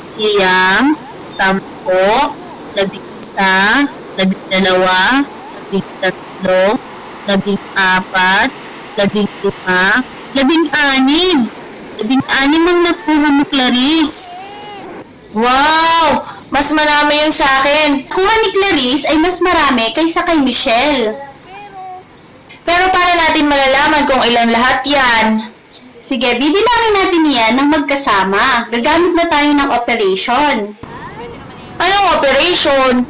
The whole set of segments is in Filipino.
siyam, 10, 11, 12, 13, 14, 15, 16. 16 ang nakuha mo, Clarice. Wow! Mas marami yun sa akin. Kuha ni Clarice ay mas marami kaysa kay Michelle. Pero paano natin malalaman kung ilan lahat yan? Sige, bibilangin natin yan ng magkasama. Gagamit na tayo ng operation. Anong operation?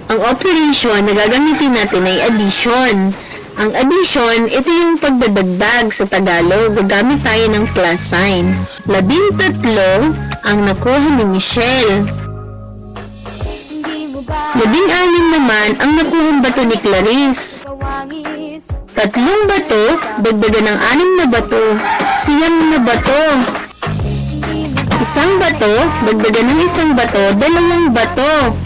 Ang operation na gagamitin natin ay addition. Ang addition, ito yung pagdadagdag sa Tagalog. Gagamit tayo ng plus sign. 13 ang nakuha ni Michelle. 16 naman ang nakuhang bato ni Clarice. 3 bato, dagdagan ng 6 na bato, 9 na bato. 1 bato, dagdagan ng 1 bato, 2 bato.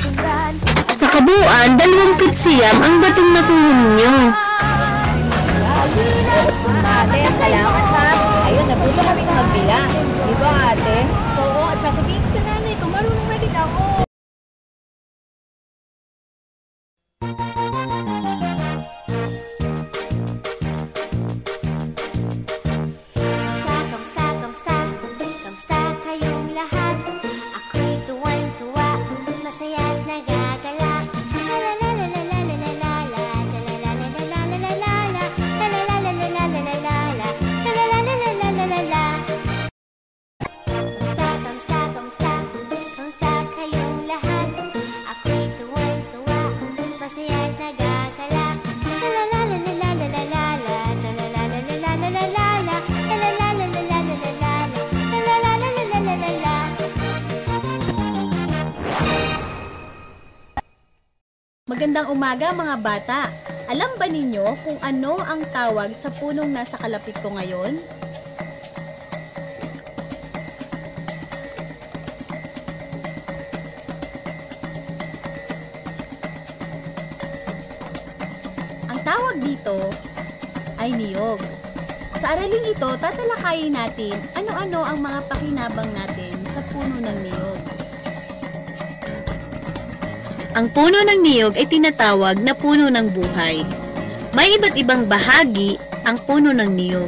Sa kabuuan, 29 ang batong nakuha ninyo. Ate, salamat ha. Ayun, nabuto kami ng magbilang. Di ba ate? Oo, at sasabihin ko sa nanay ko, marunong na din ako. Kamusta kayong lahat? Ako'y tuwang-tuwa, masaya't nagagalak. Kamusta kayong lahat? Ako'y tuwang-tuwa, masaya't nagagalak. Magandang umaga mga bata! Alam ba ninyo kung ano ang tawag sa punong nasa kalapit ko ngayon? Ang tawag dito ay niyog. Sa araling ito, tatalakayin natin ano-ano ang mga pakinabang natin sa puno ng niyog. Ang puno ng niyog ay tinatawag na puno ng buhay. May iba't ibang bahagi ang puno ng niyog.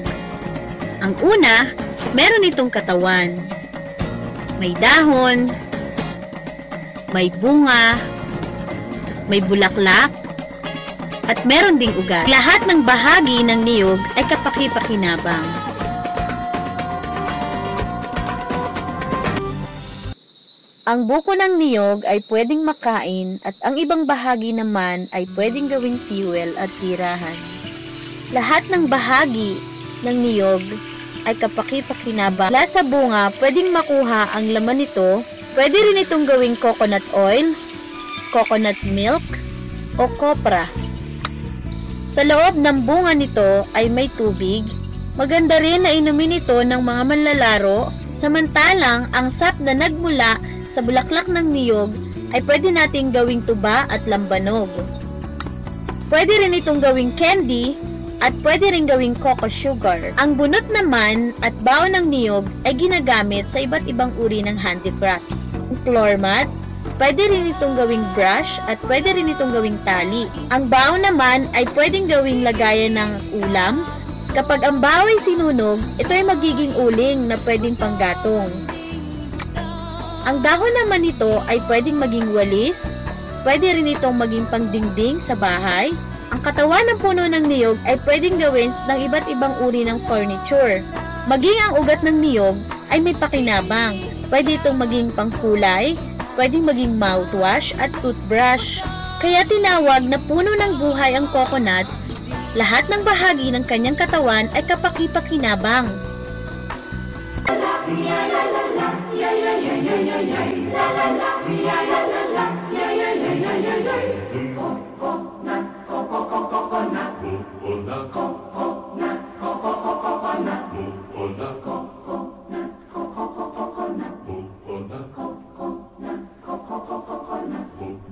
Ang una, meron itong katawan. May dahon, may bunga, may bulaklak, at meron ding ugat. Lahat ng bahagi ng niyog ay kapaki-pakinabang. Ang buko ng niyog ay pwedeng makain at ang ibang bahagi naman ay pwedeng gawing fuel at tirahan. Lahat ng bahagi ng niyog ay kapaki-pakinabang. Mula sa bunga, pwedeng makuha ang laman nito. Pwede rin itong gawing coconut oil, coconut milk, o kopra. Sa loob ng bunga nito ay may tubig. Maganda rin na inumin ito ng mga manlalaro, samantalang ang sap na nagmula sa bulaklak ng niyog ay pwede nating gawing tuba at lambanog. Pwede rin itong gawing candy at pwede rin gawing cocoa sugar. Ang bunot naman at baon ng niyog ay ginagamit sa iba't ibang uri ng handicrafts. Ang floor mat, pwede rin itong gawing brush at pwede rin itong gawing tali. Ang baon naman ay pwedeng gawing lagayan ng ulam. Kapag ang baon ay sinunog, ito ay magiging uling na pwedeng panggatong. Ang dahon naman nito ay pwedeng maging walis, pwede rin itong maging pangdingding sa bahay. Ang katawan ng puno ng niyog ay pwedeng gawin ng iba't ibang uri ng furniture. Maging ang ugat ng niyog ay may pakinabang. Pwede itong maging pangkulay, pwedeng maging mouthwash at toothbrush. Kaya tinawag na puno ng buhay ang coconut. Lahat ng bahagi ng kanyang katawan ay kapaki-pakinabang.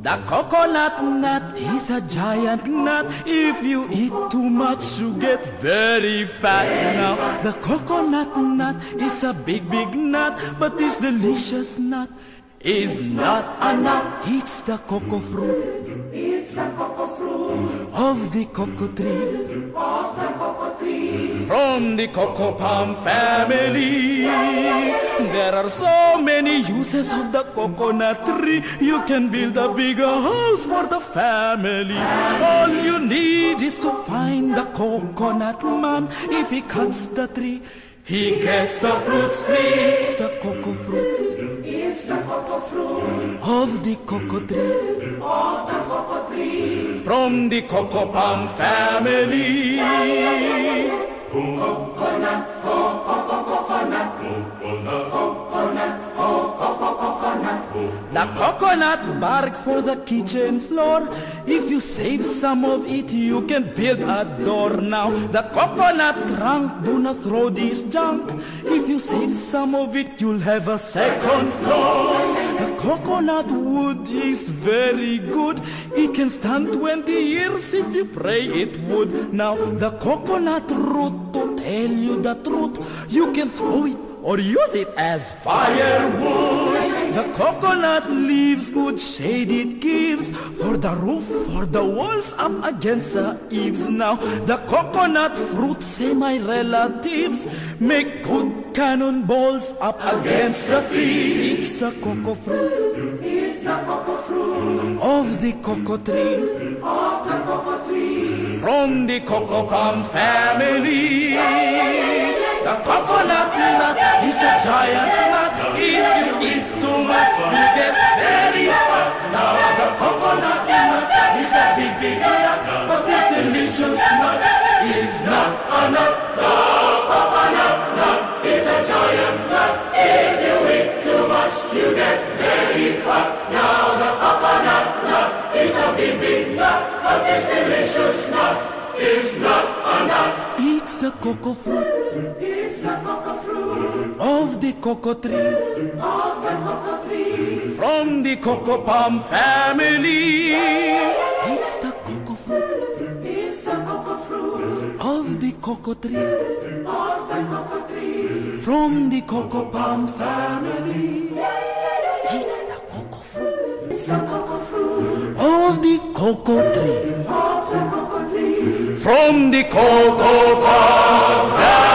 The coconut nut is a giant nut. If you eat too much, you get very fat. Now, the coconut nut is a big, big nut, but this delicious nut is not a nut. It's the cocoa fruit. It's the cocoa fruit of the cocoa tree. From from the cocoa palm family. There are so many uses of the coconut tree. You can build a bigger house for the family. All you need is to find the coconut man. If he cuts the tree, he gets the fruits free. It's the cocoa fruit. It's the cocoa fruit of the cocoa tree. Of the cocoa tree. From the cocoa palm family. Coconut, coconut, the coconut bark for the kitchen floor. If you save some of it, you can build a door now. The coconut trunk, do not throw this junk. If you save some of it, you'll have a second floor. The coconut wood is very good. It can stand 20 years if you pray it would. Now the coconut root, to tell you the truth, you can throw it or use it as firewood. The coconut leaves good shade it gives for the roof, for the walls, up against the eaves. Now the coconut fruit, say my relatives, make good cannonballs up against the thieves. It's the cocoa fruit. It's the cocoa fruit of the cocoa tree. Of the cocoa tree. From the cocoa palm family. The coconut nut is a giant nut. If you eat too much, you get very fat. Now the coconut nut is a big, big nut, but this delicious nut is not a nut. The coconut nut is a giant nut. If you eat too much, you get very fat. Now the coconut nut is a big, big nut, but this delicious nut is not a nut. It's the cocoa fruit. It's the cocoa fruit of the cocoa tree. Of the cocoa tree. From the cocoa palm family. It's the cocoa fruit. It's the cocoa fruit of the cocoa tree. Of the cocoa tree. From the cocoa palm family. It's the cocoa fruit. It's the cocoa fruit of the cocoa tree. Of the cocoa tree. From the cocoa palm family.